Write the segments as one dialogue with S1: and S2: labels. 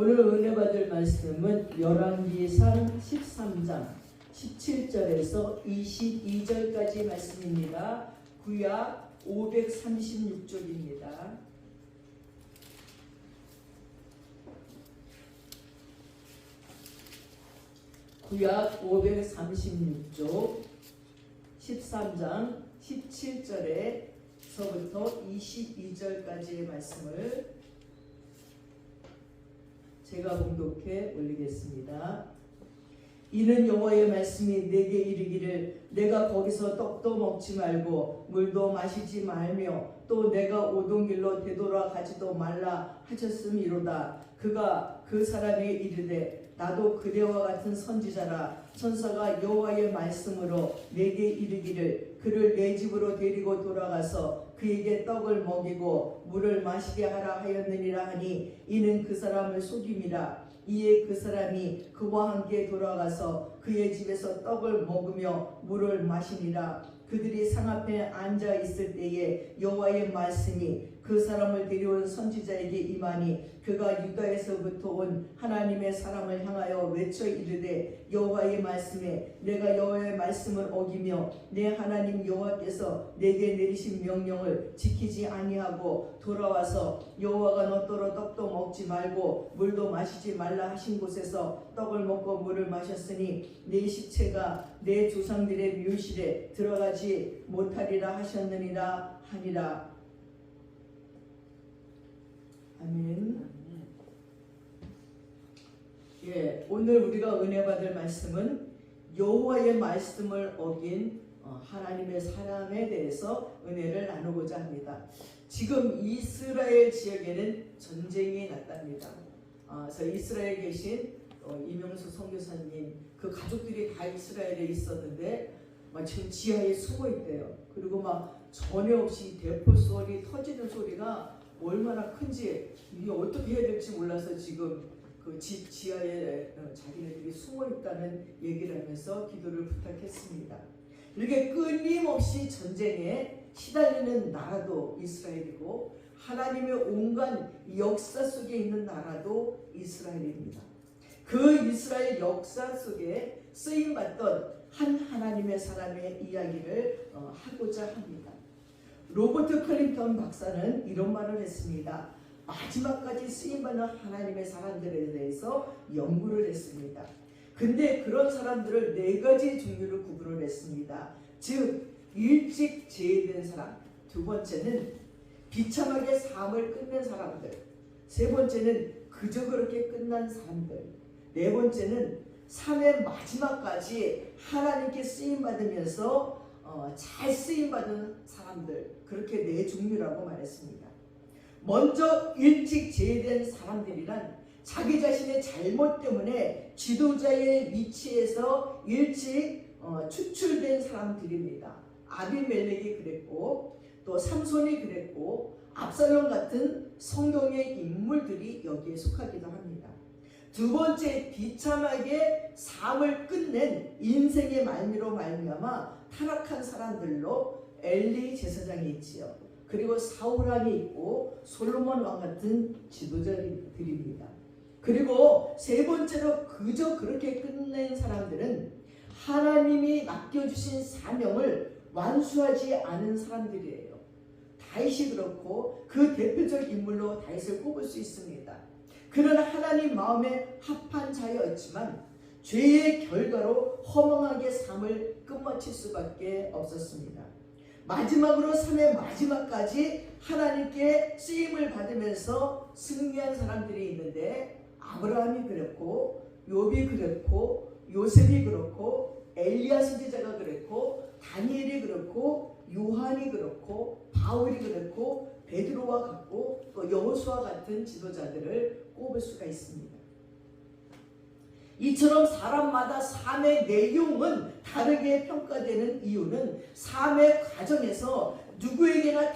S1: 오늘 은혜 받을 말씀은 열왕기상 13장 17절에서 22절까지 말씀입니다. 구약 536쪽입니다. 구약 536쪽 13장 17절에서부터 22절까지의 말씀을 제가 봉독해 올리겠습니다. 이는 여호와의 말씀이 내게 이르기를 내가 거기서 떡도 먹지 말고 물도 마시지 말며 또 내가 오던 길로 되돌아가지도 말라 하셨음이로다. 그가 그 사람에게 이르되 나도 그대와 같은 선지자라. 천사가 여호와의 말씀으로 내게 이르기를 그를 내 집으로 데리고 돌아가서 그에게 떡을 먹이고 물을 마시게 하라 하였느니라 하니 이는 그 사람을 속임이라. 이에 그 사람이 그와 함께 돌아가서 그의 집에서 떡을 먹으며 물을 마시니라. 그들이 상 앞에 앉아 있을 때에 여호와의 말씀이 그 사람을 데려온 선지자에게 임하니 그가 유다에서부터 온 하나님의 사람을 향하여 외쳐 이르되 여호와의 말씀에 내가 여호와의 말씀을 어기며 내 하나님 여호와께서 내게 내리신 명령을 지키지 아니하고 돌아와서 여호와가 너더러 떡도 먹지 말고 물도 마시지 말라 하신 곳에서 떡을 먹고 물을 마셨으니 내 시체가 내 조상들의 묘실에 들어가지 못하리라 하셨느니라 하니라. 아멘. 예, 오늘 우리가 은혜 받을 말씀은 여호와의 말씀을 어긴 하나님의 사람에 대해서 은혜를 나누고자 합니다. 지금 이스라엘 지역에는 전쟁이 났답니다. 그래서 이스라엘에 계신 이명수 선교사님 그 가족들이 다 이스라엘에 있었는데 지금 지하에 숨어 있대요. 그리고 전혀 없이 대포 소리 터지는 소리가 얼마나 큰지 이게 어떻게 해야 될지 몰라서 지금 그 집 지하에 자기네들이 숨어 있다는 얘기를 하면서 기도를 부탁했습니다. 이렇게 끊임없이 전쟁에 시달리는 나라도 이스라엘이고 하나님의 온갖 역사 속에 있는 나라도 이스라엘입니다. 그 이스라엘 역사 속에 쓰임받던 한 하나님의 사람의 이야기를 하고자 합니다. 로버트 클린턴 박사는 이런 말을 했습니다. 마지막까지 쓰임받는 하나님의 사람들에 대해서 연구를 했습니다. 근데 그런 사람들을 네 가지 종류로 구분을 했습니다. 즉 일찍 제외된 사람, 두 번째는 비참하게 삶을 끝낸 사람들, 세 번째는 그저 그렇게 끝난 사람들, 네 번째는 삶의 마지막까지 하나님께 쓰임받으면서 잘 쓰임받은 사람들, 그렇게 네 종류라고 말했습니다. 먼저 일찍 제외된 사람들이란 자기 자신의 잘못 때문에 지도자의 위치에서 일찍 추출된 사람들입니다. 아비멜렉이 그랬고 또 삼손이 그랬고 압살롬 같은 성경의 인물들이 여기에 속하기도 합니다. 두 번째, 비참하게 삶을 끝낸 인생의 말미로 말미암아 타락한 사람들로 엘리 제사장이 있지요. 그리고 사울왕이 있고 솔로몬 왕 같은 지도자들입니다. 그리고 세 번째로 그저 그렇게 끝낸 사람들은 하나님이 맡겨주신 사명을 완수하지 않은 사람들이에요. 다윗이 그렇고 그 대표적 인물로 다윗을 꼽을 수 있습니다. 그는 하나님 마음에 합한 자였지만 죄의 결과로 허망하게 삶을 끝마칠 수밖에 없었습니다. 마지막으로 삶의 마지막까지 하나님께 쓰임을 받으면서 승리한 사람들이 있는데 아브라함이 그랬고 욥이 그랬고 요셉이 그렇고 엘리야 선지자가 그랬고 다니엘이 그렇고 요한이 그렇고 바울이 그렇고 베드로와 같고 또 여호수아 같은 지도자들을 꼽을 수가 있습니다. 이처럼 사람마다 삶의 내용은 다르게 평가되는 이유는 삶의 과정에서 누구에게나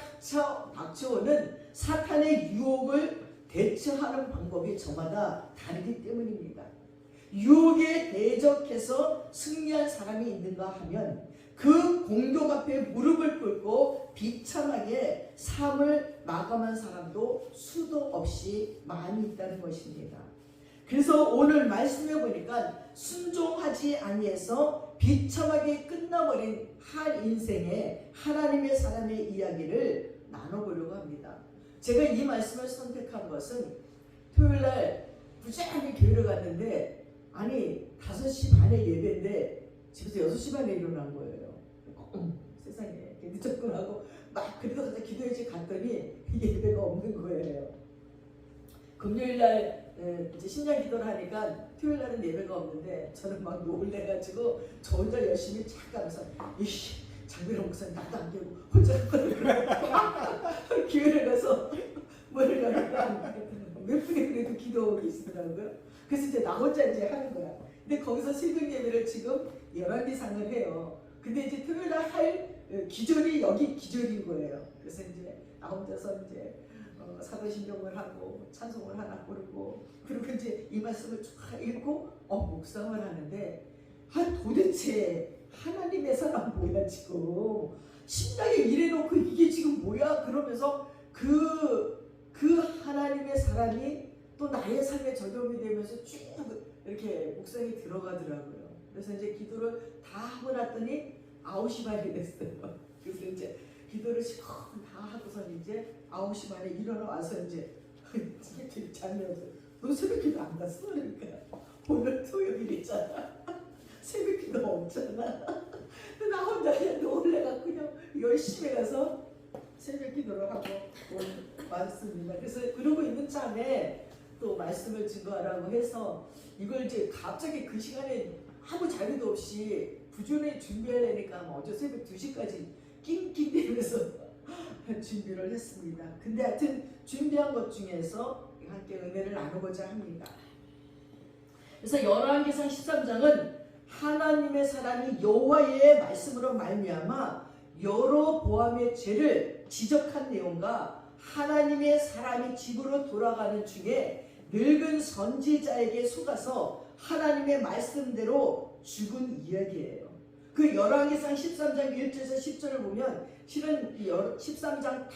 S1: 닥쳐오는 사탄의 유혹을 대처하는 방법이 저마다 다르기 때문입니다. 유혹에 대적해서 승리한 사람이 있는가 하면 그 공격 앞에 무릎을 꿇고 비참하게 삶을 마감한 사람도 수도 없이 많이 있다는 것입니다. 그래서 오늘 말씀해 보니까 순종하지 아니해서 비참하게 끝나버린 한 인생의 하나님의 사람의 이야기를 나눠보려고 합니다. 제가 이 말씀을 선택한 것은 토요일날 부지런히 교회를 갔는데 아니 5시 반에 예배인데 집에서 6시 반에 일어난 거예요. 세상에 늦었구나 하고 막 그래도 가서 기도회지 갔더니 예배가 없는 거예요. 금요일날 이제 신년 기도를 하니까 토요일날은 예배가 없는데 저는 막 놀래가지고 저 혼자 열심히 착 가면서 이씨 장비랑 목사님 나도 안 되고 혼자 교회를 가서 문을 여니까 몇 분이 그래도 기도하고 계시더라고요. 그래서 이제 나 혼자 이제 하는 거야. 근데 거기서 새벽 예배를 지금 11기상을 해요. 근데 이제 토요일날 할 기절이 여기 기절인 거예요. 그래서 이제 나 혼자서 이제 사도신경을 하고 찬송을 하나 부르고 그리고 이제 이 말씀을 쫙 읽고 묵상을 하는데 도대체 하나님의 사람 뭐야 지금 신나게 일해놓고 이게 지금 뭐야 그러면서 그 하나님의 사람이 또 나의 삶에 적용이 되면서 쭉 이렇게 묵상이 들어가더라고요. 그래서 이제 기도를 다 하고 났더니 9시 반이 됐어요. 그래서 이제 기도를 시커먼 다 하고선 이제 9시 반에 일어나 와서 이제 잠이 없어. 너 새벽 기도 안 갔어? 그러니까 오늘 토요일이잖아. 새벽 기도 없잖아. 나 혼자 그냥 놀래갖고 그냥 열심히 가서 새벽 기도를 하고 왔습니다. 그래서 그러고 있는 참에 또 말씀을 증거하라고 해서 이걸 이제 갑자기 그 시간에 아무 자료도 없이 부지런히 준비하려니까 어제 새벽 2시까지 낑낑대면서 준비를 했습니다. 근데 하여튼 준비한 것 중에서 함께 은혜를 나누고자 합니다. 그래서 열왕기상 13장은 하나님의 사람이 여호와의 말씀으로 말미암아 여로보암의 죄를 지적한 내용과 하나님의 사람이 집으로 돌아가는 중에 늙은 선지자에게 속아서 하나님의 말씀대로 죽은 이야기예요. 그 열왕기상 13장 1절에서 10절을 보면 실은 13장 다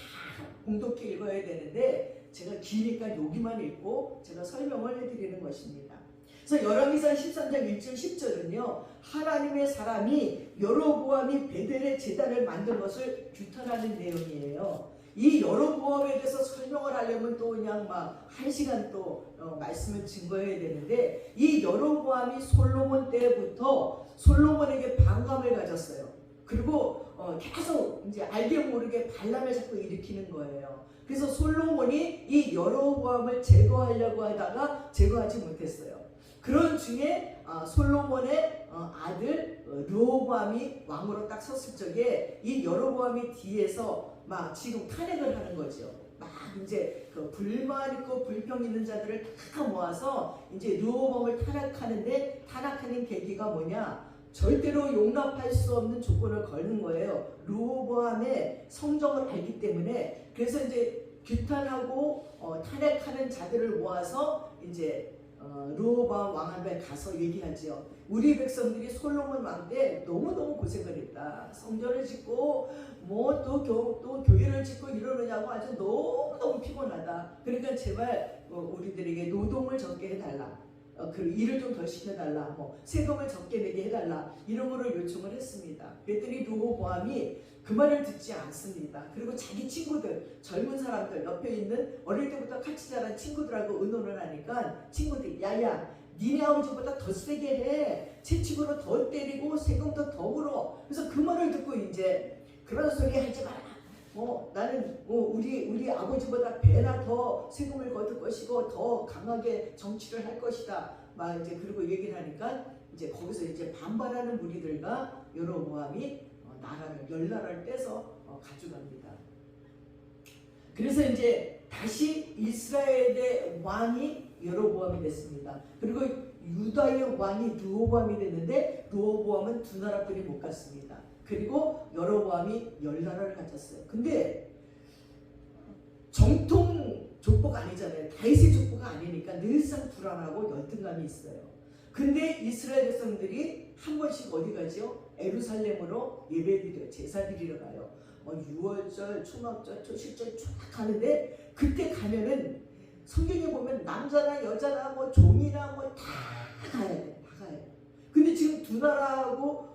S1: 공독해 읽어야 되는데 제가 기니까 여기만 읽고 제가 설명을 해드리는 것입니다. 그래서 열왕기상 13장 1절 10절은요 하나님의 사람이 여로보암이 베델의 제단을 만든 것을 규탄하는 내용이에요. 이 여로보암에 대해서 설명을 하려면 또 그냥 막 1시간 또 말씀을 증거해야 되는데 이 여로보암이 솔로몬 때부터 솔로몬에게 반감을 가졌어요. 그리고 계속 이제 알게 모르게 반란을 자꾸 일으키는 거예요. 그래서 솔로몬이 이 여로보암을 제거하려고 하다가 제거하지 못했어요. 그런 중에 솔로몬의 아들 르호보암이 왕으로 딱 섰을 적에 이 여로보암이 뒤에서 막 지금 탄핵을 하는 거죠. 막 이제 그 불만 있고 불평 있는 자들을 다 모아서 이제 르호보암을 탄핵하는데 탄핵하는 계기가 뭐냐? 절대로 용납할 수 없는 조건을 걸는 거예요. 르호보암의 성정을 알기 때문에. 그래서 이제 규탄하고 탄핵하는 자들을 모아서 이제 르호보암 왕 앞에 가서 얘기하죠. 우리 백성들이 솔로몬 왕 때 너무너무 고생을 했다. 성전을 짓고 뭐 또 교회를 짓고 이러느냐고 아주 너무너무 피곤하다. 그러니까 제발 우리들에게 노동을 적게 해달라. 그 일을 좀 덜 시켜달라. 세금을 적게 내게 해달라. 이런 거를 요청을 했습니다. 그랬더니 르호보암이 그 말을 듣지 않습니다. 그리고 자기 친구들, 젊은 사람들, 옆에 있는 어릴 때부터 같이 자란 친구들하고 의논을 하니까 친구들이 야야 니네 아버지보다 더 세게 해. 채찍으로 더 때리고 세금도 더 물어. 그래서 그 말을 듣고 이제 그런 소리 하지 마라. 나는 우리 아버지보다 배나 더 세금을 거둘 것이고 더 강하게 정치를 할 것이다. 막 이제 그리고 얘기를 하니까 이제 거기서 이제 반발하는 무리들과 여로보암이 열나라를 떼서 가져갑니다. 그래서 이제 다시 이스라엘의 왕이 여로보암이 됐습니다. 그리고 유다의 왕이 르호보암이 됐는데 르호보암은 두 나라뿐이 못 갔습니다. 그리고 여로보암이 10나라를 가졌어요. 근데 정통 족보가 아니잖아요. 다윗의 족보가 아니니까 늘상 불안하고 열등감이 있어요. 근데 이스라엘 백성들이 한 번씩 어디 가죠? 예루살렘으로 예배드려요. 제사드리러 가요. 유월절, 초막절, 초실절 쫙 가는데 그때 가면은 성경에 보면 남자나 여자나 뭐 종이나 뭐 다 가야 돼. 다 가야 돼. 근데 지금 두 나라하고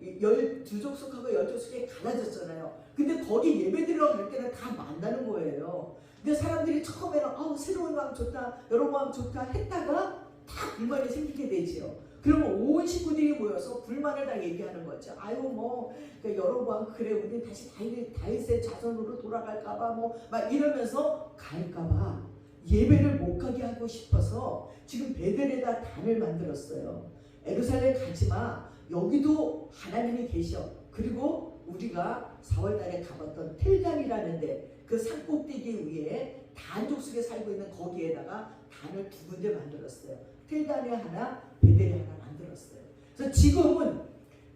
S1: 12족속하고 12족속이 갈라졌잖아요. 근데 거기 예배드리러 갈 때는 다 만나는 거예요. 근데 사람들이 처음에는 새로운 왕 좋다, 여러분 왕 좋다 했다가 다 불만이 생기게 되지요. 그러면 온 식구들이 모여서 불만을 다 얘기하는 거죠. 그러니까 여로보암 그래 우리 다시 다윗의 자손으로 돌아갈까봐 막 이러면서 갈까봐 예배를 못 가게 하고 싶어서 지금 베델에다 단을 만들었어요. 예루살렘 가지마. 여기도 하나님이 계셔. 그리고 우리가 4월달에 가봤던 텔단이라는데 그 산꼭대기 위에 단 족속에 살고 있는 거기에다가 단을 2군데 만들었어요. 텔단에 하나, 베델에 하나 만들었어요. 그래서 지금은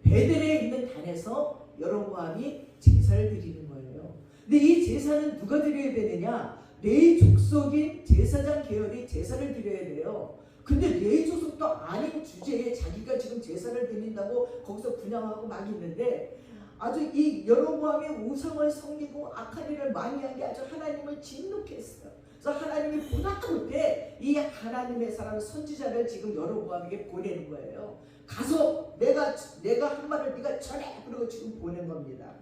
S1: 베델에 있는 단에서 여로보암이 제사를 드리는 거예요. 근데 이 제사는 누가 드려야 되느냐? 레위 족속인 제사장 계열이 제사를 드려야 돼요. 근데 레위 족속도 아닌 주제에 자기가 지금 제사를 드린다고 거기서 분양하고 막 있는데 아주 이 여로보암의 우상을 섬기고 악한 일을 많이 한 게 아주 하나님을 진노케 했어요. 그래서 하나님이 보다 못해 이 하나님의 사람 선지자를 지금 여로보암에게 보내는 거예요. 가서 내가 한 말을 네가 전해. 그리고 지금 보낸 겁니다.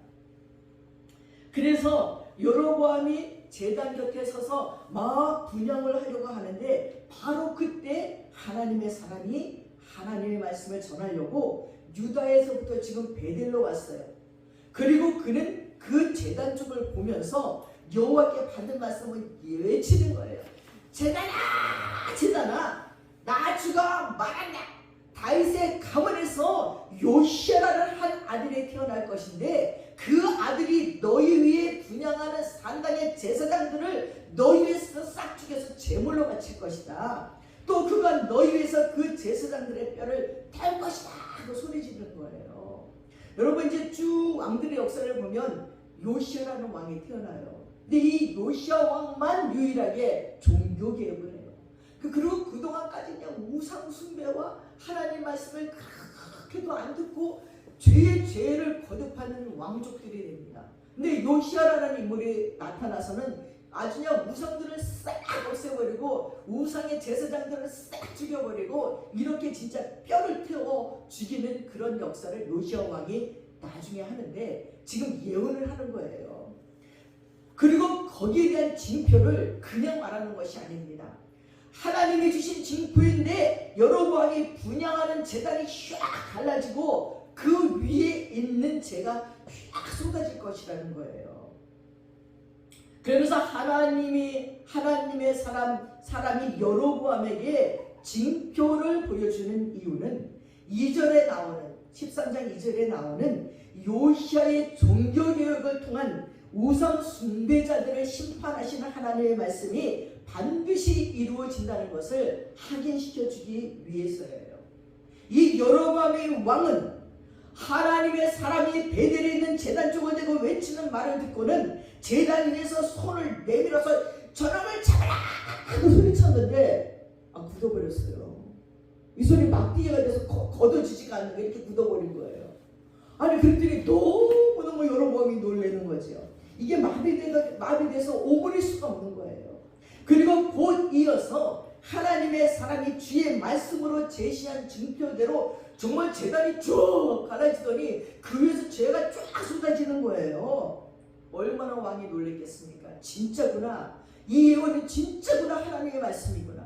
S1: 그래서 여로보암이 제단 곁에 서서 막 분향을 하려고 하는데 바로 그때 하나님의 사람이 하나님의 말씀을 전하려고 유다에서부터 지금 베델로 왔어요. 그리고 그는 그 제단 쪽을 보면서 여호와께 받은 말씀을 외치는 거예요. 제단아, 제단아, 나 주가 말한다. 다윗의 가문에서 요시아라는 한 아들이 태어날 것인데 그 아들이 너희 위에 분향하는 산당의 제사장들을 너희 위에서 싹 죽여서 제물로 바칠 것이다. 또 그가 너희 위에서 그 제사장들의 뼈를 태울 것이다 하고 소리 지르는 거예요. 여러분 이제 쭉 왕들의 역사를 보면 요시아라는 왕이 태어나요. 근데 이 요시아 왕만 유일하게 종교개혁을 해요. 그리고 그동안까지 그냥 우상 숭배와 하나님 말씀을 그렇게도 안 듣고 죄를 거듭하는 왕족들이 됩니다. 근데 요시아라는 인물이 나타나서는 아주 그냥 우상들을 싹 없애버리고 우상의 제사장들을 싹 죽여버리고 이렇게 진짜 뼈를 태워 죽이는 그런 역사를 요시아 왕이 나중에 하는데 지금 예언을 하는 거예요. 그리고 거기에 대한 징표를 그냥 말하는 것이 아닙니다. 하나님이 주신 징표인데 여로보암이 분향하는 제단이 쫙 갈라지고 그 위에 있는 재가 쫙 쏟아질 것이라는 거예요. 그러면서 하나님의 사람이 여로보암에게 징표를 보여주는 이유는 2절에 나오는 13장 2절에 나오는 요시아의 종교개혁을 통한 우상 숭배자들을 심판하시는 하나님의 말씀이 반드시 이루어진다는 것을 확인시켜주기 위해서예요. 이 여로보암의 왕은 하나님의 사람이 베델에 있는 제단 쪽을 대고 외치는 말을 듣고는 제단 위에서 손을 내밀어서 저놈을 잡아라 하고 소리쳤는데 굳어버렸어요. 이 손이 막대기가 돼서 걷어지지가 않는 게 이렇게 굳어버린 거예요. 아니 그랬더니 너무너무 여로보암이 놀라는 거죠. 이게 마비돼서 오그릴 수가 없는 거예요. 그리고 곧 이어서 하나님의 사람이 주의 말씀으로 제시한 징표대로 정말 제단이 쭉 갈라지더니 그 위에서 죄가 쫙 쏟아지는 거예요. 얼마나 왕이 놀랬겠습니까? 진짜구나. 이 예언이 진짜구나. 하나님의 말씀이구나.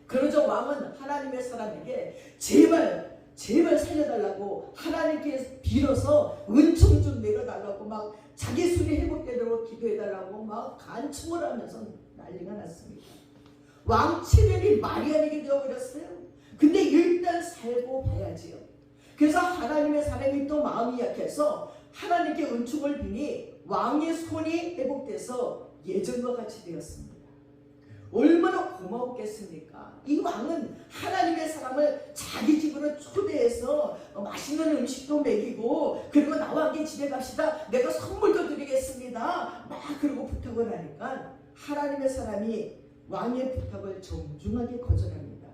S1: 그러자 왕은 하나님의 사람에게 제발 살려달라고 하나님께 빌어서 은총 좀 내려달라고 막 자기 술이 회복되도록 기도해달라고 막 간청을 하면서 난리가 났습니다. 왕 체면이 말이 아니게 되어버렸어요. 근데 일단 살고 봐야지요. 그래서 하나님의 사람이 또 마음이 약해서 하나님께 은총을 비니 왕의 손이 회복돼서 예전과 같이 되었습니다. 얼마나 고마웠겠습니까? 이 왕은 하나님의 사람을 자기 집으로 초대해서 맛있는 음식도 먹이고 그리고 나와 함께 집에 갑시다. 내가 선물도 드리겠습니다. 막 그러고 부탁을 하니까 하나님의 사람이 왕의 부탁을 정중하게 거절합니다.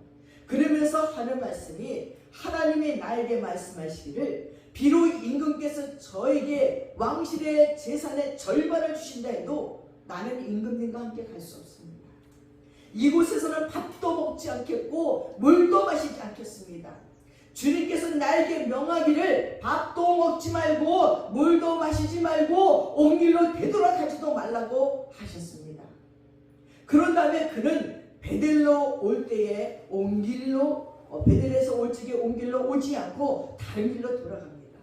S1: 그러면서 하는 말씀이 하나님이 나에게 말씀하시기를 비록 임금께서 저에게 왕실의 재산의 절반을 주신다 해도 나는 임금님과 함께 갈 수 없습니다. 이곳에서는 밥도 먹지 않겠고 물도 마시지 않겠습니다. 주님께서 나에게 명하기를 밥도 먹지 말고 물도 마시지 말고 온 길로 되돌아가지도 말라고 하셨습니다. 그런 다음에 그는 베델로 올 때에 온 길로 베델에서 올 적에 온 길로 오지 않고 다른 길로 돌아갑니다.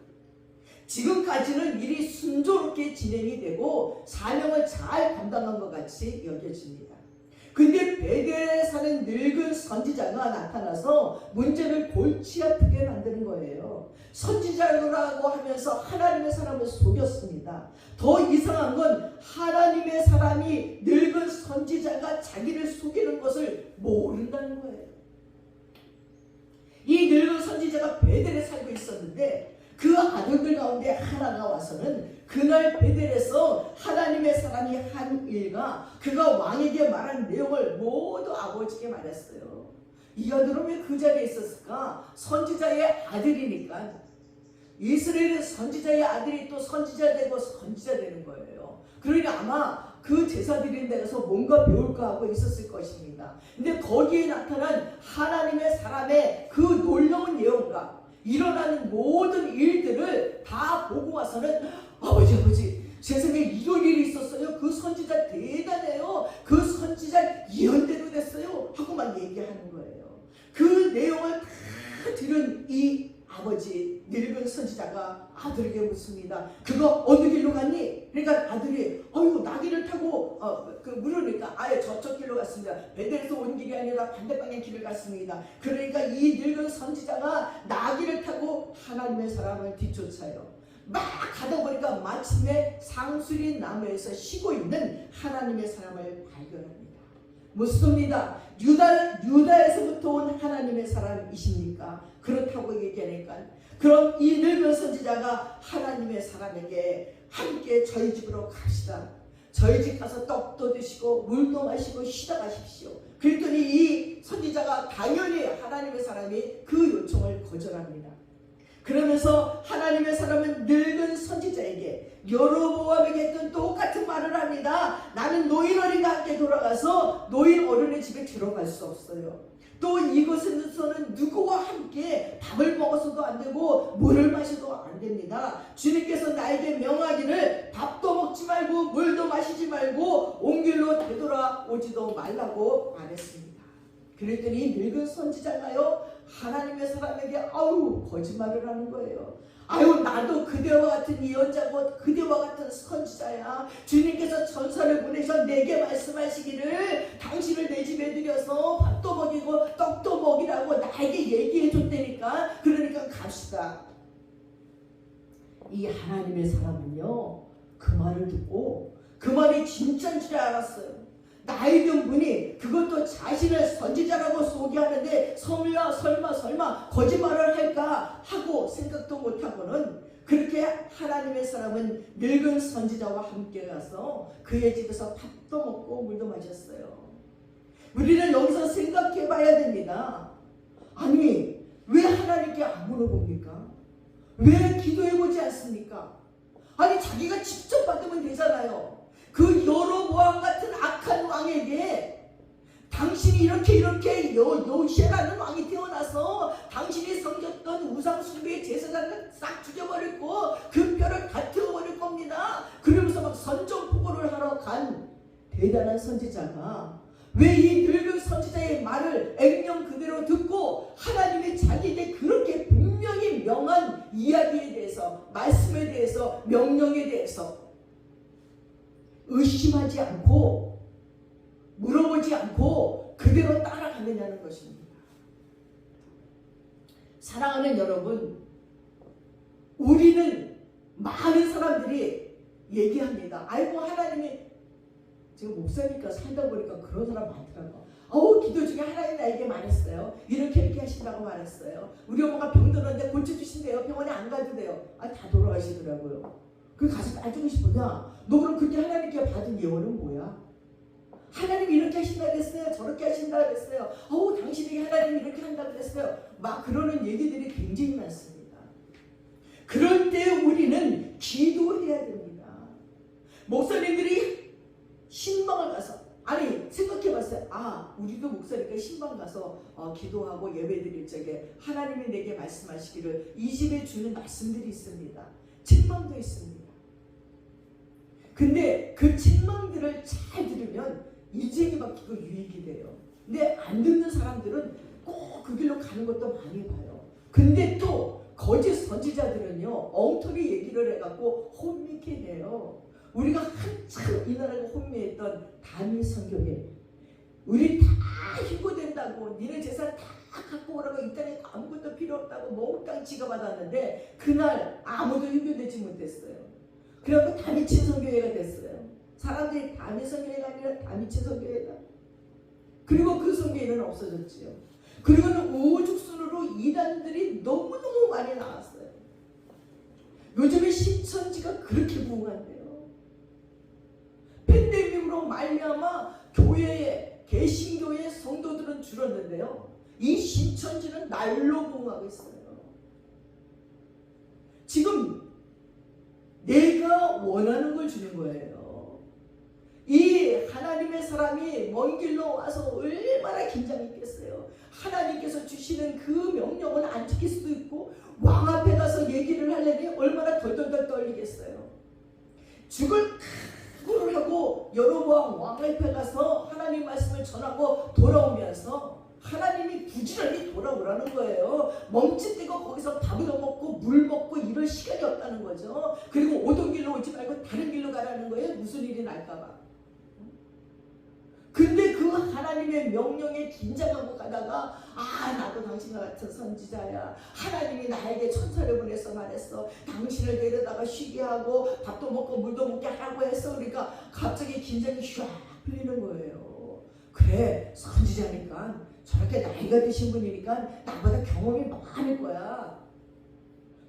S1: 지금까지는 일이 순조롭게 진행이 되고 사명을 잘 감당한 것 같이 여겨집니다. 근데 베델에 사는 늙은 선지자가 나타나서 문제를 골치 아프게 만드는 거예요. 선지자라고 하면서 하나님의 사람을 속였습니다. 더 이상한 건 하나님의 사람이 늙은 선지자가 자기를 속이는 것을 모른다는 거예요. 이 늙은 선지자가 베델에 살고 있었는데 그 아들들 가운데 하나가 와서는 그날 베델에서 하나님의 사람이 한 일과 그가 왕에게 말한 내용을 모두 아버지께 말했어요. 이 아들은 왜 그 자리에 있었을까? 선지자의 아들이니까. 이스라엘의 선지자의 아들이 또 선지자 되고 선지자 되는 거예요. 그러니까 아마 그 제사 드리는 데 가서 뭔가 배울까 하고 있었을 것입니다. 근데 거기에 나타난 하나님의 사람의 그 놀라운 예언과 일어나는 모든 일들을 다 보고 와서는 아버지 세상에 이런 일이 있었어요. 그 선지자 대단해요. 그 선지자 예언대로 됐어요 하고 막 얘기하는 거예요. 그 내용을 다 들은 이 아버지 늙은 선지자가 아들에게 묻습니다. 그거 어느 길로 갔니? 그러니까 아들이 나귀를 타고 물으니까 아예 저쪽 길로 갔습니다. 베델에서 온 길이 아니라 반대방의 길을 갔습니다. 그러니까 이 늙은 선지자가 나귀를 타고 하나님의 사람을 뒤쫓아요. 막 가다 보니까 마침내 상수리 나무에서 쉬고 있는 하나님의 사람을 발견합니다. 묻습니다. 유다에서부터 온 하나님의 사람이십니까? 그렇다고 얘기하니까 그럼 이 늙은 선지자가 하나님의 사람에게 함께 저희 집으로 갑시다. 저희 집 가서 떡도 드시고 물도 마시고 쉬다 가십시오. 그랬더니 이 선지자가 당연히 하나님의 사람이 그 요청을 거절합니다. 그러면서 하나님의 사람은 늙은 선지자에게 여로보암에게 했던 똑같은 말을 합니다. 나는 노인 어린과 함께 돌아가서 노인 어른의 집에 들어갈 수 없어요. 또 이곳에서는 누구와 함께 밥을 먹어서도 안 되고 물을 마셔도 안 됩니다. 주님께서 나에게 명하기를 밥도 먹지 말고 물도 마시지 말고 온 길로 되돌아오지도 말라고 말했습니다. 그랬더니 늙은 선지자가요 하나님의 사람에게 거짓말을 하는 거예요. 나도 그대와 같은 예언자고 그대와 같은 선지자야. 주님께서 전사를 보내셔 내게 말씀하시기를 당신을 내 집에 들여서 밥도 먹이고 떡도 먹이라고 나에게 얘기해 줬다니까. 그러니까 갑시다. 이 하나님의 사람은요 그 말을 듣고 그 말이 진짜인 줄 알았어요. 나이 든 분이 그것도 자신을 선지자라고 소개하는데 설마 거짓말을 할까 하고 생각도 못하고는 그렇게 하나님의 사람은 늙은 선지자와 함께 가서 그의 집에서 밥도 먹고 물도 마셨어요. 우리는 여기서 생각해 봐야 됩니다. 아니 왜 하나님께 안 물어봅니까? 왜 기도해 보지 않습니까? 아니 자기가 직접 받으면 되잖아요. 그 여로보암 같은 악한 왕에게 당신이 이렇게 요시아라는 왕이 태어나서 당신이 섬겼던 우상숭배의 제사장을 싹 죽여버리고 그 뼈를 다 태워버릴 겁니다. 그러면서 막 선전포고를 하러 간 대단한 선지자가 왜 이 늙은 선지자의 말을 액면 그대로 듣고 하나님이 자기에게 그렇게 분명히 명한 이야기에 대해서 말씀에 대해서 명령에 대해서 의심하지 않고 물어보지 않고 그대로 따라가느냐는 것입니다. 사랑하는 여러분, 우리는 많은 사람들이 얘기합니다. 하나님이 지금 목사니까 살다 보니까 그런 사람 많더라고. 기도 중에 하나님 나에게 말했어요. 이렇게 하신다고 말했어요. 우리 엄마가 병들었는데 고쳐주신대요. 병원에 안 가도 돼요. 다 돌아가시더라고요. 그 가서 따지고 싶으냐? 너 그럼 그때 하나님께 받은 예언은 뭐야? 하나님이 이렇게 하신다 그랬어요. 저렇게 하신다 그랬어요. 당신에게 하나님이 이렇게 한다 그랬어요. 막 그러는 얘기들이 굉장히 많습니다. 그럴 때 우리는 기도해야 됩니다. 목사님들이 신방 가서 기도하고 예배드릴 적에 하나님이 내게 말씀하시기를 이 집에 주는 말씀들이 있습니다. 책망도 있습니다. 근데 그 책망들을 잘 들으면 인생이 바뀌고 유익이 돼요. 근데 안 듣는 사람들은 꼭 그 길로 가는 것도 많이 봐요. 근데 또 거짓 선지자들은요, 엉터리 얘기를 해갖고 혼미케 해요. 우리가 한참 이 나라가 혼미했던 단위 선교회, 우리 다 힘고된다고, 니네 재산 다 갖고 오라고, 이 땅에 아무것도 필요 없다고 몽땅 지가받았는데 그날 아무도 힘겨되지 못했어요. 그래갖고 다 미친 선교회가 됐어요. 사람들이 다 미친 선교회가 아니라 다 미친 선교회다. 그리고 그 선교회는 없어졌지요. 그리고는 우후죽순으로 이단들이 너무너무 많이 나왔어요. 요즘에 신천지가 그렇게 부흥한대요. 팬데믹으로 말미암아 교회에, 개신교의 성도들은 줄었는데요, 이 신천지는 날로 부흥하고 있어요. 지금 내가 원하는 걸 주는 거예요. 이 하나님의 사람이 먼 길로 와서 얼마나 긴장이 있겠어요. 하나님께서 주시는 그 명령은 안 지킬 수도 있고, 왕 앞에 가서 얘기를 하려니 얼마나 덜덜덜 떨리겠어요. 죽을 각오를 하고 여로보암 왕 앞에 가서 하나님 말씀을 전하고 돌아오면서 하나님이 부지런히 돌아오라는 거예요. 멈칫대고 거기서 밥을 먹고 물 먹고 이럴 시간이 없다는 거죠. 그리고 오던 길로 오지 말고 다른 길로 가라는 거예요. 무슨 일이 날까봐. 근데 그 하나님의 명령에 긴장하고 가다가, 나도 당신과 같은 선지자야. 하나님이 나에게 천사를 보내서 말했어. 당신을 데려다가 쉬게 하고 밥도 먹고 물도 먹게 하라고 했어. 그러니까 갑자기 긴장이 쫙 풀리는 거예요. 그래, 선지자니까, 저렇게 나이가 드신 분이니까 나보다 경험이 많을 거야.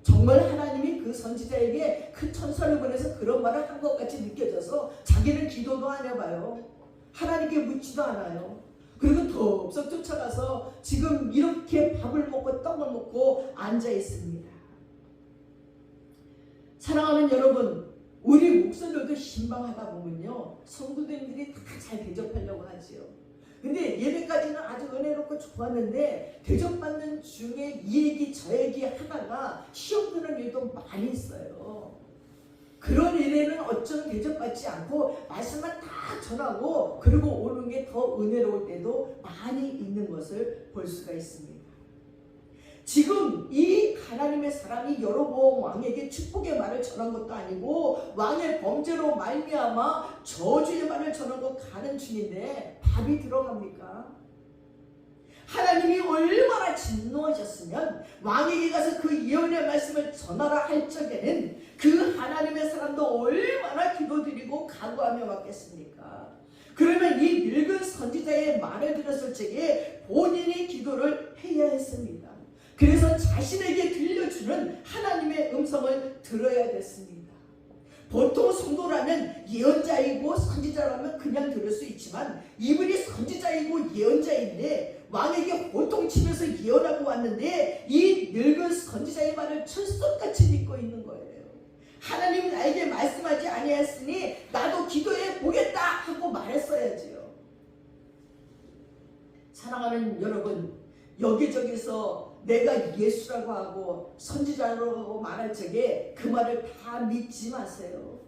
S1: 정말 하나님이 그 선지자에게 그 천사를 보내서 그런 말을 한 것 같이 느껴져서 자기는 기도도 안 해봐요. 하나님께 묻지도 않아요. 그리고 덥석 쫓아가서 지금 이렇게 밥을 먹고 떡을 먹고 앉아 있습니다. 사랑하는 여러분, 우리 목사들도 신방하다 보면요, 성도님들이 다 잘 대접하려고 하지요. 근데 예배까지는 아주 은혜롭고 좋았는데 대접받는 중에 이 얘기 저 얘기 하다가 시험 드는 일도 많이 있어요. 그런 일에는 어쩌면 대접받지 않고 말씀만 다 전하고 그리고 오는 게 더 은혜로울 때도 많이 있는 것을 볼 수가 있습니다. 지금 이 하나님의 사람이 여로보암 왕에게 축복의 말을 전한 것도 아니고 왕의 범죄로 말미암아 저주의 말을 전하고 가는 중인데 밥이 들어갑니까? 하나님이 얼마나 진노하셨으면 왕에게 가서 그 예언의 말씀을 전하라 할 적에는 그 하나님의 사람도 얼마나 기도드리고 간구하며 왔겠습니까? 그러면 이 늙은 선지자의 말을 들었을 적에 본인이 기도를 해야 했습니다. 그래서 자신에게 들려주는 하나님의 음성을 들어야 됐습니다. 보통 성도라면 예언자이고 선지자라면 그냥 들을 수 있지만 이분이 선지자이고 예언자인데 왕에게 호통치면서 예언하고 왔는데 이 늙은 선지자의 말을 철석같이 믿고 있는 거예요. 하나님 나에게 말씀하지 아니하였으니 나도 기도해 보겠다 하고 말했어야지요. 사랑하는 여러분, 여기저기서 내가 예수라고 하고 선지자라고 말할 적에 그 말을 다 믿지 마세요.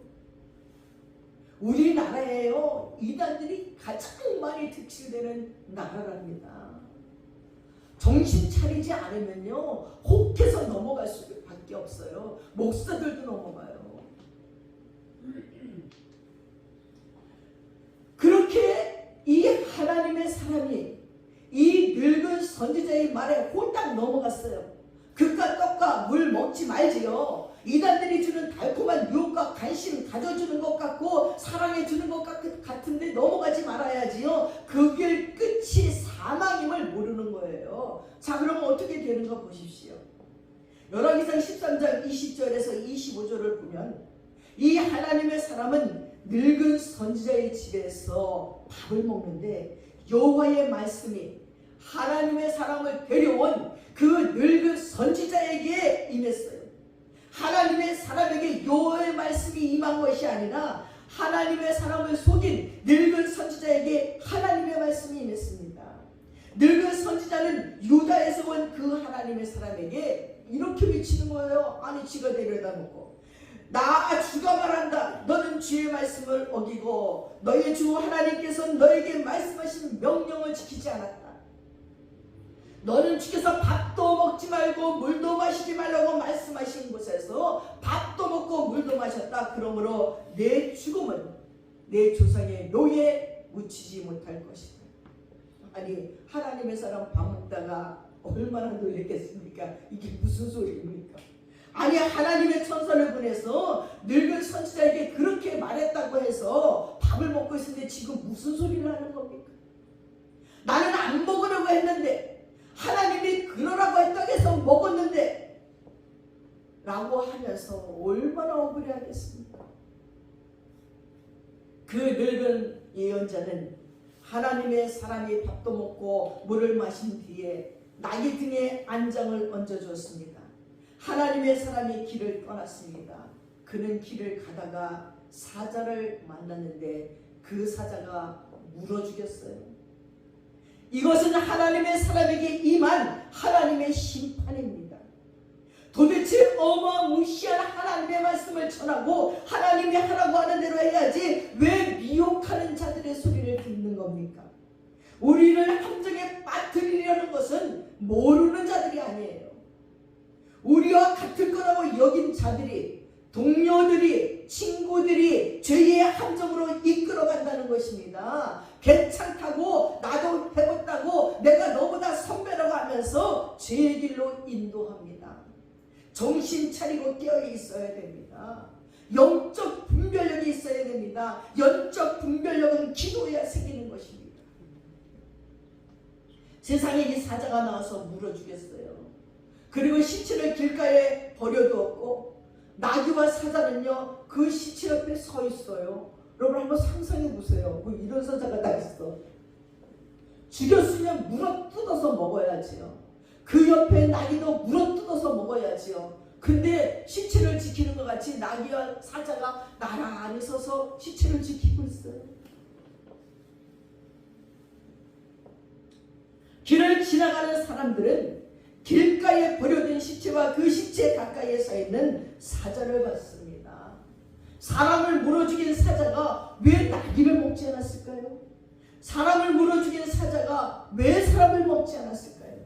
S1: 우리나라에요, 이단들이 가장 많이 득실되는 나라랍니다. 정신 차리지 않으면요 혹해서 넘어갈 수밖에 없어요. 목사들도 넘어가요. 그렇게 이 하나님의 사람이 이 늙은 선지자의 말에 홀딱 넘어갔어요. 그깟 떡과 물 먹지 말지요. 이단들이 주는 달콤한 유혹과 관심 가져주는 것 같고 사랑해주는 것 같은데 넘어가지 말아야지요. 그 길 끝이 사망임을 모르는 거예요. 자, 그러면 어떻게 되는가 보십시오. 열왕기상 13장 20절에서 25절을 보면 이 하나님의 사람은 늙은 선지자의 집에서 밥을 먹는데 여호와의 말씀이 하나님의 사람을 데려온 그 늙은 선지자에게 임했어요. 하나님의 사람에게 여호와의 말씀이 임한 것이 아니라 하나님의 사람을 속인 늙은 선지자에게 하나님의 말씀이 임했습니다. 늙은 선지자는 유다에서 온 그 하나님의 사람에게 이렇게 외치는 거예요. 아니 지가 데려다 놓고 나 주가 말한다. 너는 주의 말씀을 어기고 너의 주 하나님께서 너에게 말씀하신 명령을 지키지 않았다. 너는 주께서 밥도 먹지 말고 물도 마시지 말라고 말씀하신 곳에서 밥도 먹고 물도 마셨다. 그러므로 내 죽음은 내 조상의 묘에 묻히지 못할 것이다. 아니 하나님의 사람 밥 먹다가 얼마나 놀랬겠습니까? 이게 무슨 소리입니까? 아니 하나님의 천사를 보내서 늙은 선지자에게 그렇게 말했다고 해서 밥을 먹고 있는데 지금 무슨 소리를 하는 겁니까? 나는 안 먹으려고 했는데 하나님이 그러라고 했다고 해서 먹었는데 라고 하면서 얼마나 억울해하겠습니까? 그 늙은 예언자는 하나님의 사람이 밥도 먹고 물을 마신 뒤에 나귀 등에 안장을 얹어주었습니다. 하나님의 사람이 길을 떠났습니다. 그는 길을 가다가 사자를 만났는데 그 사자가 물어 죽였어요. 이것은 하나님의 사람에게 임한 하나님의 심판입니다. 도대체 어마무시한 하나님의 말씀을 전하고 하나님이 하라고 하는 대로 해야지 왜 미혹하는 자들의 소리를 듣는 겁니까? 우리를 함정에 빠뜨리려는 것은 모르는 자들이 아니에요. 우리와 같을 거라고 여긴 자들이, 동료들이, 친구들이 죄의 함정으로 이끌어간다는 것입니다. 괜찮다고 나도 해봤다고 내가 너보다 선배라고 하면서 죄의 길로 인도합니다. 정신 차리고 깨어 있어야 됩니다. 영적 분별력이 있어야 됩니다. 영적 분별력은 기도해야 생기는 것입니다. 세상에 이 사자가 나와서 물어 죽였어요. 그리고 시체를 길가에 버려두었고 나귀와 사자는요 그 시체 옆에 서 있어요. 여러분 한번 상상해 보세요. 뭐 이런 사자가 다 있어. 죽였으면 물어 뜯어서 먹어야지요. 그 옆에 나귀도 물어 뜯어서 먹어야지요. 근데 시체를 지키는 것 같이 나귀와 사자가 나란히 서서 시체를 지키고 있어요. 길을 지나가는 사람들은 길가에 버려진 시체와 그 시체 가까이에 서 있는 사자를 봤습니다. 사람을 물어 죽인 사자가 왜 나귀를 먹지 않았을까요? 사람을 물어 죽인 사자가 왜 사람을 먹지 않았을까요?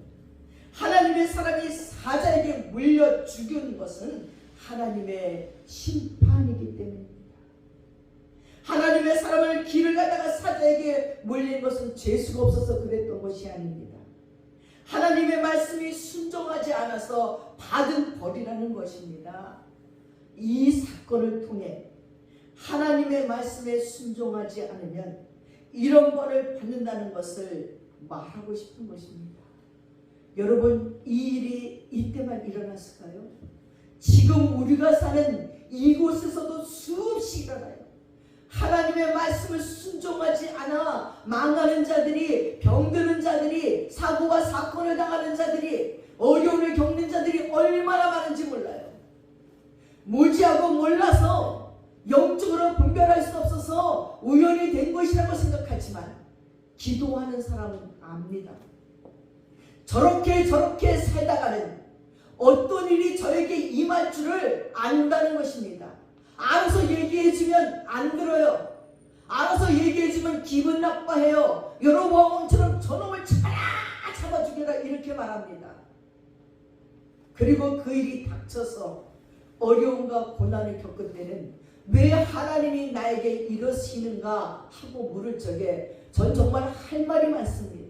S1: 하나님의 사람이 사자에게 물려 죽인 것은 하나님의 심판이기 때문입니다. 하나님의 사람을 길을 가다가 사자에게 물린 것은 죄수가 없어서 그랬던 것이 아닙니다. 하나님의 말씀이 순종하지 않아서 받은 벌이라는 것입니다. 이 사건을 통해 하나님의 말씀에 순종하지 않으면 이런 벌을 받는다는 것을 말하고 싶은 것입니다. 여러분 이 일이 이때만 일어났을까요? 지금 우리가 사는 이곳에서도 수없이 일어나요. 하나님의 말씀을 순종하지 않아 망하는 자들이, 병드는 자들이, 사고와 사건을 당하는 자들이, 어려움을 겪는 자들이 얼마나 많은지 몰라요. 무지하고 몰라서 영적으로 분별할 수 없어서 우연이 된 것이라고 생각하지만 기도하는 사람은 압니다. 저렇게 살다가는 어떤 일이 저에게 임할 줄을 안다는 것입니다. 알아서 얘기해주면 안 들어요. 알아서 얘기해주면 기분 나빠해요. 여로보암처럼 저놈을 잡아 죽여라 이렇게 말합니다. 그리고 그 일이 닥쳐서 어려움과 고난을 겪을 때는 왜 하나님이 나에게 이러시는가 하고 물을 적에 전 정말 할 말이 많습니다.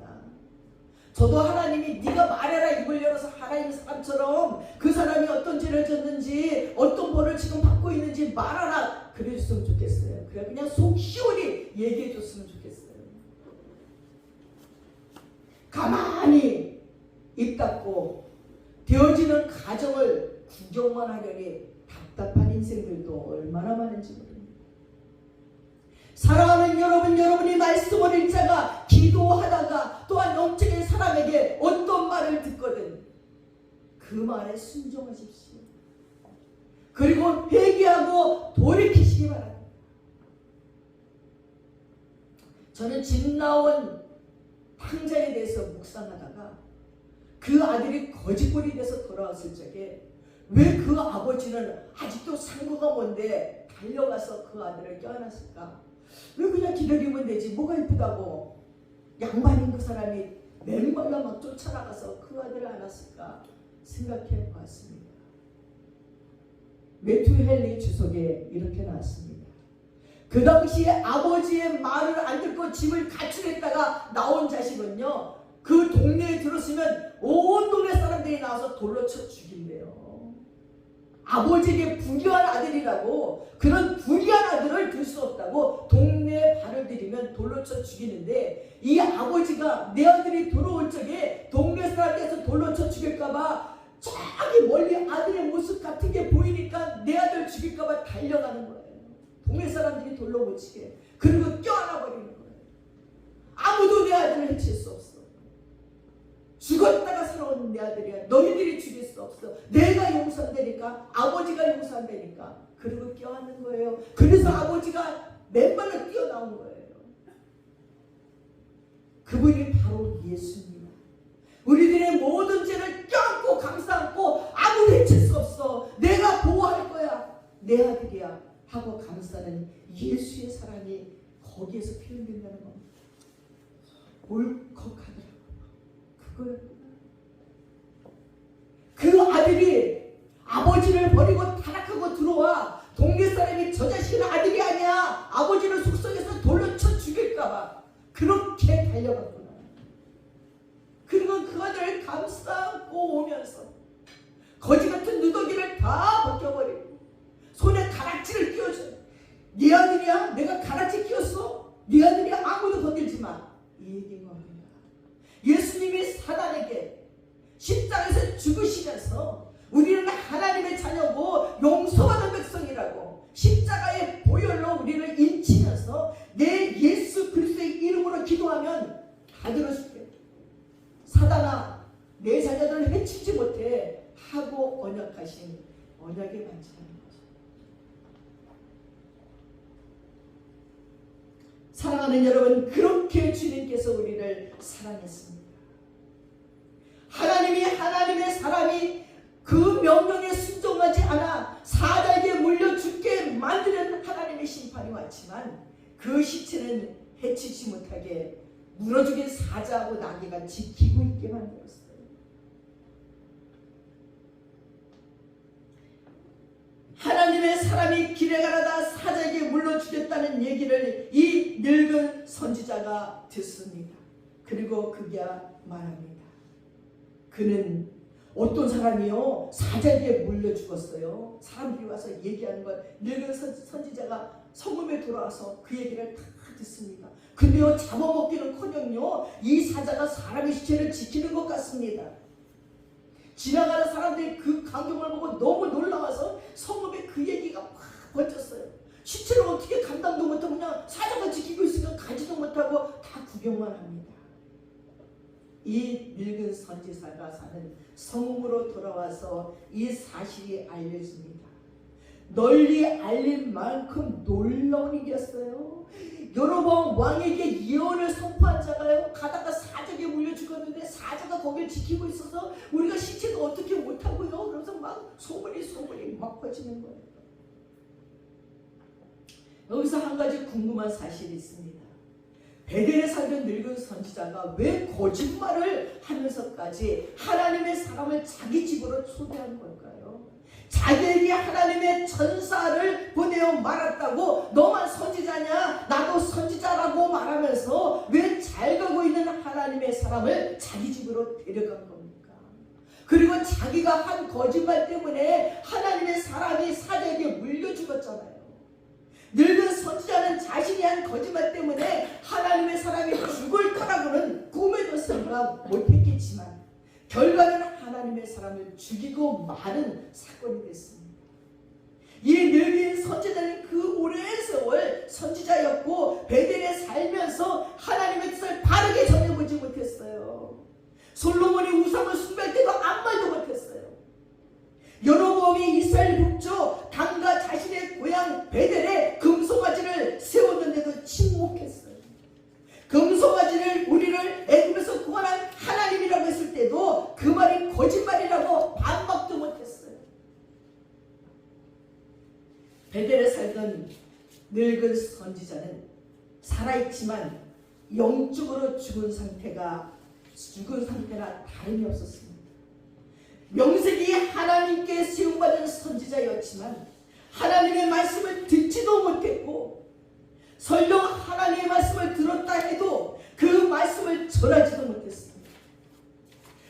S1: 저도 하나님이 네가 말해라 입을 열어서 하나님 사람처럼 그 사람이 어떤 죄를 졌는지 어떤 벌을 지금 받고 있는지 말하라 그래줬으면 좋겠어요. 그래 그냥 속 시원히 얘기해줬으면 좋겠어요. 가만히 입 닫고 되어지는 가정을 구경만 하려니 답답한 인생들도 얼마나 많은지 모릅니다. 사랑하는 여러분, 여러분이 말씀을 읽다가 기도하다가 또한 영적인 사람에게 어떤 말을 듣거든 그 말에 순종하십시오. 그리고 회개하고 돌이키시기 바랍니다. 저는 집 나온 왕자에 대해서 묵상하다가 그 아들이 거짓골이 돼서 돌아왔을 적에 왜 그 아버지는 아직도 상고가 뭔데 달려가서 그 아들을 껴안았을까? 왜 그냥 기다리면 되지? 뭐가 이쁘다고? 양반인 그 사람이 맨발로 막 쫓아나가서 그 아들을 안았을까? 생각해 보았습니다. 매튜 헨리 주석에 이렇게 나왔습니다. 그 당시에 아버지의 말을 안 듣고 집을 가출했다가 나온 자식은요, 그 동네에 들었으면 온 동네 사람들이 나와서 돌로 쳐 죽인대요. 아버지에게 불의한 아들이라고, 그런 불의한 아들을 둘 수 없다고 동네에 발을 들이면 돌로 쳐 죽이는데, 이 아버지가 내 아들이 돌아올 적에 동네 사람들에서 돌로 쳐 죽일까봐 저기 멀리 아들의 모습 같은 게 보이니까 내 아들 죽일까봐 달려가는 거예요. 동네 사람들이 돌로 못 치게. 그리고 껴안아 버리는 거예요. 아무도 내 아들을 해칠 수 없어. 죽었다가 살아오는 내 아들이야. 너희들이 죽일 수 없어. 내가 용서한다니까. 아버지가 용서한다니까. 그리고 껴안는 거예요. 그래서 아버지가 맨발로 뛰어나온 거예요. 그분이 바로 예수입니다. 우리들의 모든 죄를 껴안고 감싸안고 아무도 해칠 수 없어. 내가 보호할 거야. 내 아들이야. 하고 감싸는 예수의 사랑이 거기에서 표현된다는 겁니다. 울컥하더라고요. 그거였구나. 그 아들이 아버지를 버리고 타락하고 들어와 동네 사람이 저 자식은 아들이 아니야. 아버지를 숙성해서 돌로 쳐 죽일까봐 그렇게 달려갔구나. 그리고 그 아들을 감싸고 오면서 거지 같은 누더기를 다 벗겨버리고 손에 가락지를 끼워줘요. 네 아들이야? 내가 가락지 끼웠어? 네 아들이야? 아무도 건들지 마. 이 얘기인 겁니다. 예수님이 사단에게 십자가에서 죽으시면서 우리는 하나님의 자녀고 용서받은 백성이라고 십자가의 보혈로 우리를 인치면서 내 예수 그리스도의 이름으로 기도하면 다 들어줄게. 사단아, 내 자녀들을 해치지 못해 하고 언약하신 언약의 반지라는 거죠. 사랑하는 여러분, 그렇게 주님께서 우리를 사랑했습니다. 하나님이 하나님의 사람이 그 명령에 순종하지 않아 사자에게 물려 죽게 만드는 하나님의 심판이 왔지만 그 시체는 해치지 못하게 물어 죽인 사자하고 나귀가 지키고 있게 만들었어요. 하나님의 사람이 길에 가다가 사자에게 물러 죽였다는 얘기를 이 늙은 선지자가 듣습니다. 그리고 그가 말합니다. 그는 어떤 사람이요? 사자에게 물려 죽었어요. 사람들이 와서 얘기하는 걸 늙은 선지자가 성읍에 돌아와서 그 얘기를 다 듣습니다. 근데요, 잡아먹기는커녕요, 이 사자가 사람의 시체를 지키는 것 같습니다. 지나가는 사람들이 그 광경을 보고 너무 놀라워서 성읍에 그 얘기가 막 번졌어요. 시체를 어떻게 감당도 못하고 그냥 사자가 지키고 있으니까 가지도 못하고 다 구경만 합니다. 이 늙은 선지자가 사는 성읍으로 돌아와서 이 사실이 알려집니다. 널리 알릴 만큼 놀라운 일이었어요. 여로보암 왕에게 예언을 선포한 자가요, 가다가 사자에게 물려 죽었는데 사자가 거기를 지키고 있어서 우리가 시체도 어떻게 못하고요. 그래서 막 소문이 막 퍼지는 거예요. 여기서 한 가지 궁금한 사실이 있습니다. 베델에 살던 늙은 선지자가 왜 거짓말을 하면서까지 하나님의 사람을 자기 집으로 초대한 걸까요? 자기에게 하나님의 천사를 보내어 말았다고 너만 선지자냐? 나도 선지자라고 말하면서 왜 잘 가고 있는 하나님의 사람을 자기 집으로 데려간 겁니까? 그리고 자기가 한 거짓말 때문에 하나님의 사람이 사자에게 물려 죽었잖아요. 늙은 선지자는 자신이 한 거짓말 때문에 하나님의 사람이 죽을 거라고는 꿈에도 생각 못했겠지만 결과는 하나님의 사람을 죽이고 마는 사건이 됐습니다. 이 늙은 선지자는 그 오랜 세월 선지자였고 베델에 살면서 하나님의 뜻을 바르게 전해보지 못했어요. 솔로몬이 우상을 숭배할 때도 아무 말도 못했어요. 여로보암이 이스라엘 북쪽 당과 자신의 고향 베델에 금송아지를 세웠는데도 침묵했어요. 금송아지를 우리를 애굽에서 베델에 살던 늙은 선지자는 살아있지만 영적으로 죽은 상태나 다름이 없었습니다. 명색이 하나님께 세움받은 선지자였지만 하나님의 말씀을 듣지도 못했고, 설령 하나님의 말씀을 들었다 해도 그 말씀을 전하지도 못했습니다.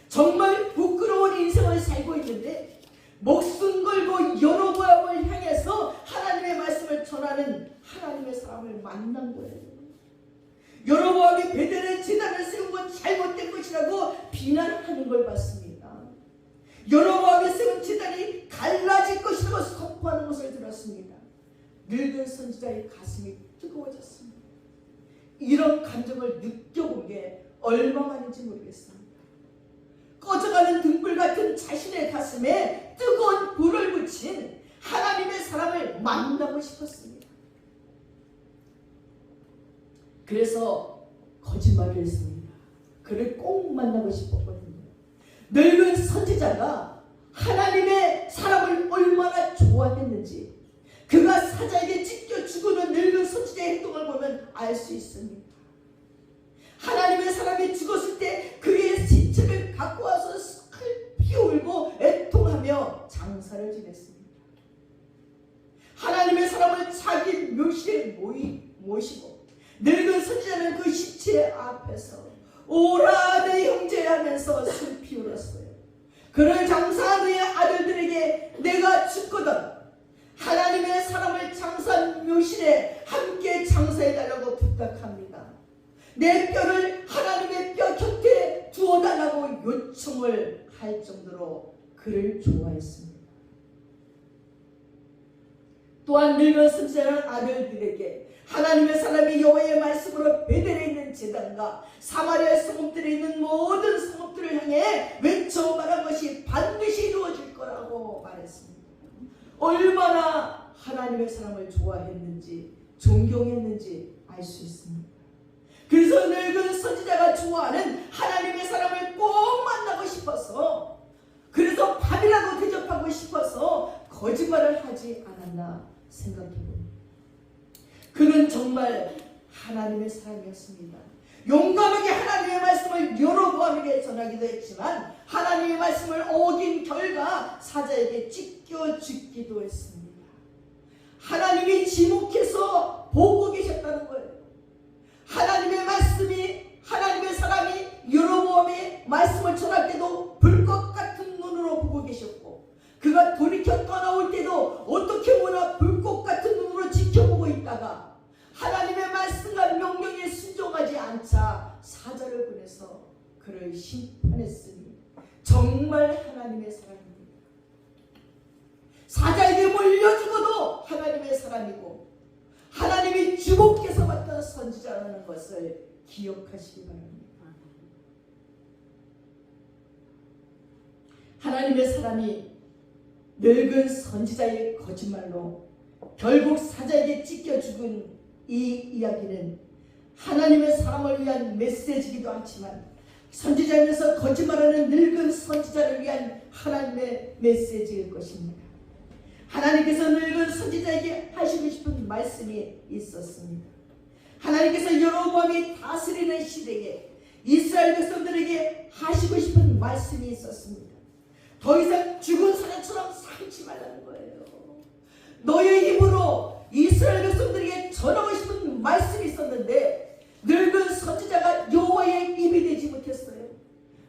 S1: 정말 부끄러운 인생을 살고 있는데 목숨 걸고 여로보암을 향해서 하나님의 말씀을 전하는 하나님의 사람을 만난 거예요. 여로보암이 베델에 제단을 세운 건 잘못된 것이라고 비난하는 걸 봤습니다. 여로보암이 세운 제단이 갈라질 것이라고 선포하는 것을 들었습니다. 늙은 선지자의 가슴이 뜨거워졌습니다. 이런 감정을 느껴본 게 얼마만인지 모르겠습니다. 꺼져가는 등불 같은 자신의 가슴에 뜨거운 불을 붙인 하나님의 사람을 만나고 싶었습니다. 그래서 거짓말을 했습니다. 그를 꼭 만나고 싶었거든요. 늙은 선지자가 하나님의 사람을 얼마나 좋아했는지 그가 사자에게 찢겨 죽는 늙은 선지자의 행동을 보면 알 수 있습니다. 하나님의 사람이 죽었을 때 그의 시체를 갖고 와서 슬피 울고 애통하며 장사를 지냈습니다. 하나님의 사람을 자기 묘실에 모시고 늙은 선지자는 그 시체 앞에서 오라 내 형제 하면서 슬피 울었어요. 그를 장사한 후에 아들들에게 내가 죽거든 하나님의 사람을 장사한 묘실에 함께 장사해달라고 부탁합니다. 내 뼈를 하나님의 뼈 곁에 두어달라고 요청을 할 정도로 그를 좋아했습니다. 또한 늙은 선지자는 아들들에게 하나님의 사람이 여호와의 말씀으로 베델에 있는 제단과 사마리아 성읍들에 있는 모든 성읍들을 향해 외쳐 말한 것이 반드시 이루어질 거라고 말했습니다. 얼마나 하나님의 사람을 좋아했는지 존경했는지 알 수 있습니다. 그래서 늙은 선지자가 좋아하는 하나님의 사람을 꼭 만나고 싶어서, 그래서 밥이라도 대접하고 싶어서 거짓말을 하지 않았나 생각해봅니다. 그는 정말 하나님의 사람이었습니다. 용감하게 하나님의 말씀을 여로보암에게 전하기도 했지만 하나님의 말씀을 어긴 결과 사자에게 찢겨 죽기도 했습니다. 하나님이 지목해서 보고 계셨다는 거예요. 하나님의 사람이 여로보암의 말씀을 전할 때도 불꽃 같은 눈으로 보고 계셨고, 그가 돌이켜 떠나올 때도 어떻게 보나 불꽃 같은 눈으로 지켜보고 있다가 하나님의 말씀과 명령에 순종하지 않자 사자를 보내서 그를 심판했으니 정말 하나님의 사람입니다. 사자에게 몰려 죽어도 하나님의 사람이고 하나님이 주목해서 맡은 선지자라는 것을 기억하시기 바랍니다. 하나님의 사람이 늙은 선지자의 거짓말로 결국 사자에게 찢겨 죽은 이 이야기는 하나님의 사람을 위한 메시지이기도 하지만 선지자이면서 거짓말하는 늙은 선지자를 위한 하나님의 메시지일 것입니다. 하나님께서 늙은 선지자에게 하시고 싶은 말씀이 있었습니다. 하나님께서 여로보암이 다스리는 시대에 이스라엘 백성들에게 하시고 싶은 말씀이 있었습니다. 더 이상 죽은 사람처럼 살지 말라는 거예요. 너의 힘으로 이스라엘 백성들에게 전하고 싶은 말씀이 있었는데 늙은 선지자가 여호와의 입이 되지 못했어요.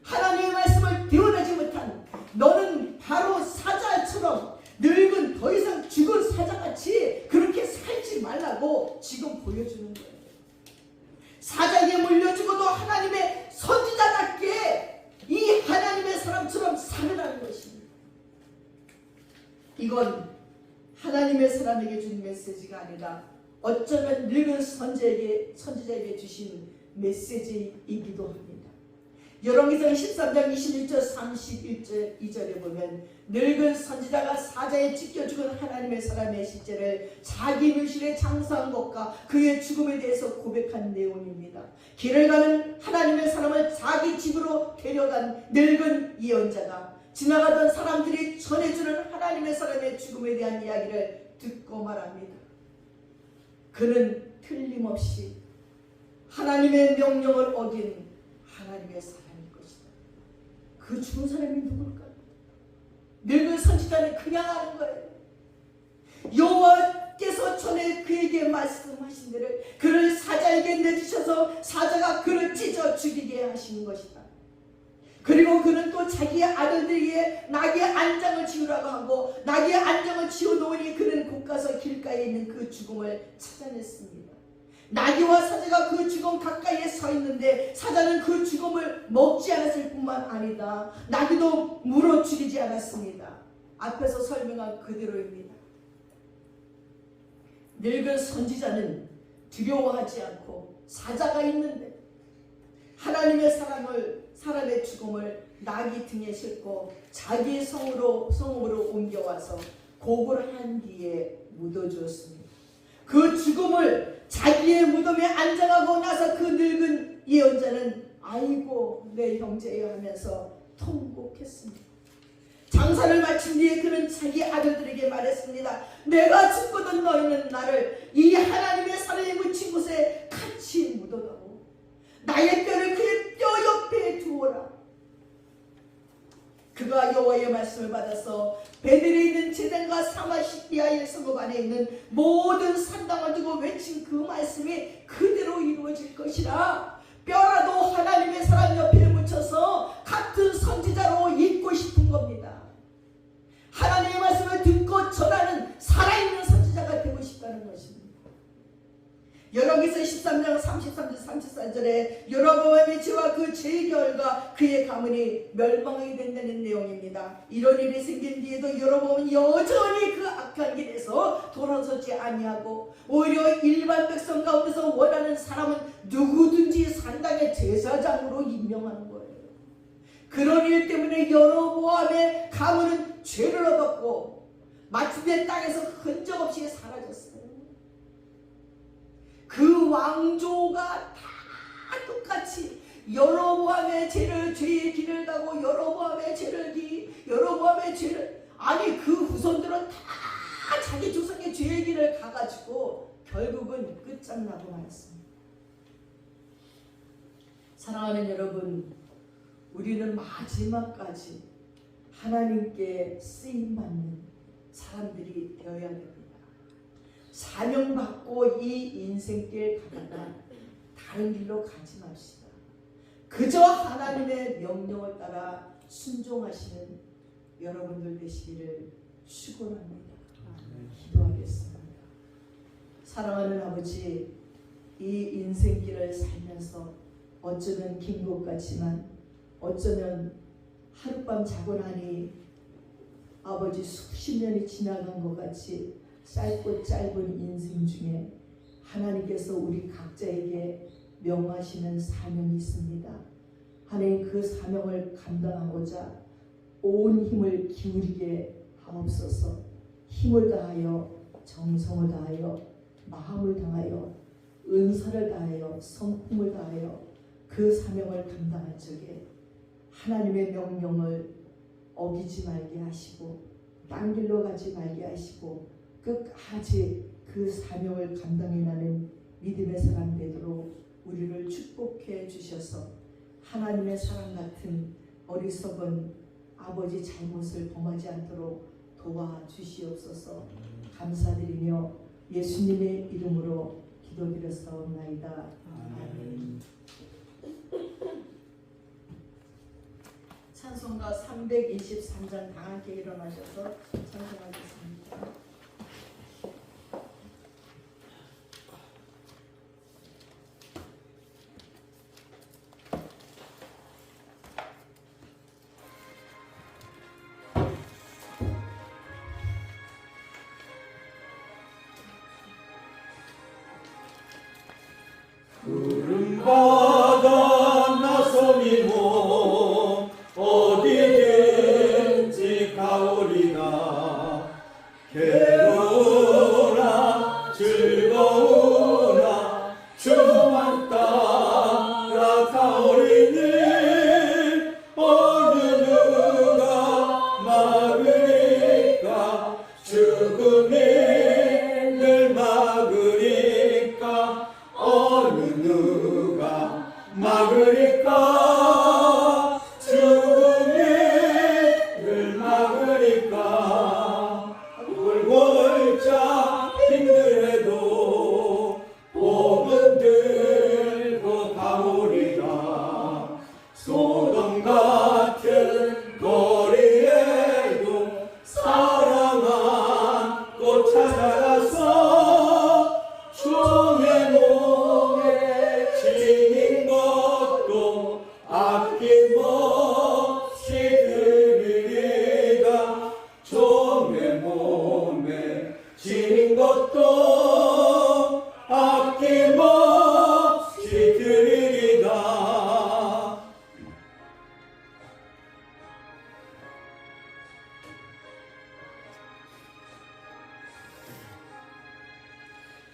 S1: 하나님의 말씀을 대언하지 못한 너는 바로 사자처럼 늙은 더 이상 죽은 사자같이 그렇게 살지 말라고 지금 보여주는 거예요. 사자에게 물려 죽어도 하나님의 선지자답게 이 하나님의 사람처럼 살으라는 것입니다. 이건 하나님의 사람에게 준 메시지가 아니라 어쩌면 늙은 선지자에게 주신 메시지이기도 합니다. 열왕기상 13장 21절 31절 2절에 보면 늙은 선지자가 사자에 찢겨 죽은 하나님의 사람의 실제를 자기 묘실에 장사한 것과 그의 죽음에 대해서 고백한 내용입니다. 길을 가는 하나님의 사람을 자기 집으로 데려간 늙은 예언자가 지나가던 사람들이 전해주는 하나님의 사람의 죽음에 대한 이야기를 듣고 말합니다. 그는 틀림없이 하나님의 명령을 어긴 하나님의 사람일 것이다. 그 죽은 사람이 누굴까? 늙은 선지자는 그냥 아는 거예요. 여호와께서 전에 그에게 말씀하신 대로 그를 사자에게 내주셔서 사자가 그를 찢어 죽이게 하신 것이다. 그리고 그는 또 자기의 아들들에게 나귀의 안장을 지우라고 하고 나귀의 안장을 지어놓으니 그는 곧 가서 길가에 있는 그 죽음을 찾아냈습니다. 나귀와 사자가 그 죽음 가까이에 서 있는데 사자는 그 죽음을 먹지 않았을 뿐만 아니다. 나귀도 물어 죽이지 않았습니다. 앞에서 설명한 그대로입니다. 늙은 선지자는 두려워하지 않고 사자가 있는데 하나님의 사람의 죽음을 나귀 등에 싣고 자기의 성읍으로 옮겨와서 고골한 뒤에 묻어주었습니다. 그 죽음을 자기의 무덤에 안장하고 나서 그 늙은 예언자는 아이고 내 형제여 하면서 통곡했습니다. 장사를 마친 뒤에 그는 자기 아들들에게 말했습니다. 내가 죽거든 너희는 나를 이 하나님의 산에 묻힌 곳에 같이 묻어다오. 나의 뼈를 그의 뼈 옆에 두어라. 그가 여호와의 말씀을 받아서 베델에 있는 제단과 사마시아의 성읍 안에 있는 모든 산당을 두고 외친 그 말씀이 그대로 이루어질 것이라. 뼈라도 하나님의 사람 옆에 묻혀서 같은 선지자로 있고 싶은 겁니다. 하나님의 말씀을 듣고 전하는 살아있는 선지자가 되고 싶다는 것입니다. 열왕기서 13장 33절 34절에 여로보암의 죄와 그 죄의 결과 그의 가문이 멸망하게 된다는 내용입니다. 이런 일이 생긴 뒤에도 여로보암은 여전히 그 악한 길에서 돌아서지 아니하고 오히려 일반 백성 가운데서 원하는 사람은 누구든지 산당의 제사장으로 임명하는 거예요. 그런 일 때문에 여로보암의 가문은 죄를 얻었고 마침내 땅에서 흔적 없이 사라졌어요. 그 왕조가 다 똑같이 여로보암의 죄의 길을 가고 여로보암의 죄를 아니 그 후손들은 다 자기 조상의 죄의 길을 가가지고 결국은 끝장나고 말았습니다. 사랑하는 여러분, 우리는 마지막까지 하나님께 쓰임받는 사람들이 되어야 됩니다. 사명받고 이 인생길 가다가 다른 길로 가지 맙시다. 그저 하나님의 명령을 따라 순종하시는 여러분들 되시기를 축원합니다. 기도하겠습니다. 사랑하는 아버지, 이 인생길을 살면서 어쩌면 긴 것 같지만 어쩌면 하룻밤 자고 나니 아버지 수십 년이 지나간 것 같이 짧고 짧은 인생 중에 하나님께서 우리 각자에게 명하시는 사명이 있습니다. 하나님, 그 사명을 감당하고자 온 힘을 기울이게 하옵소서. 힘을 다하여 정성을 다하여 마음을 다하여 은사를 다하여 성품을 다하여 그 사명을 감당할 적에 하나님의 명령을 어기지 말게 하시고 딴 길로 가지 말게 하시고 끝까지 그 사명을 감당해나는 믿음의 사람 되도록 우리를 축복해 주셔서 하나님의 사랑 같은 어리석은 아버지 잘못을 범하지 않도록 도와주시옵소서. 감사드리며 예수님의 이름으로 기도드렸사옵나이다. 아멘. 찬송가 323장 다 함께 일어나셔서 찬송하겠습니다.
S2: 구름바다 나서니 몸 어디든지 가오리나 괴로우나 즐거우나 주만 따라 가오리니 어느 누가 지닌 것도 아낌없이 드리리다.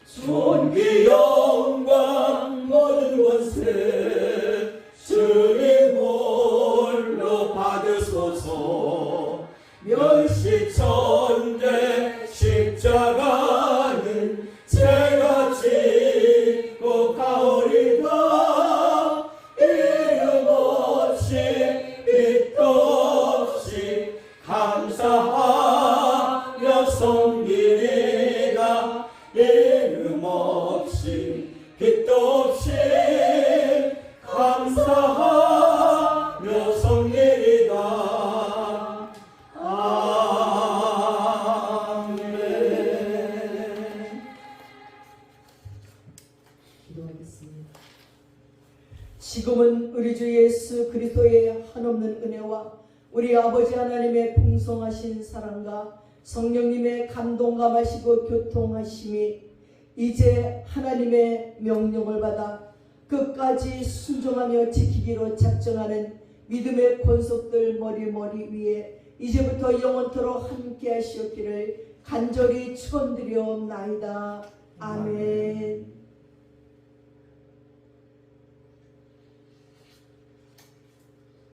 S2: 존귀 영광 모든 권세 주님 홀로 받으소서. 멸시천대 십자가는 제가 짓고 가오리다. 이름 없이 빛도 없이 감사하며 섬기리다. 이름 없이 빛도 없이 감사하며 섬기리다. 아멘.
S1: 기도하겠습니다. 지금은 우리 주 예수 그리스도의 한없는 은혜와 우리 아버지 하나님의 풍성하신 사랑과 성령님의 감동감하시고 교통하심이 이제 하나님의 명령을 받아 끝까지 순종하며 지키기로 작정하는 믿음의 권속들 머리 위에 이제부터 영원토록 함께 하시옵기를 간절히 축원드려옵나이다. 아멘.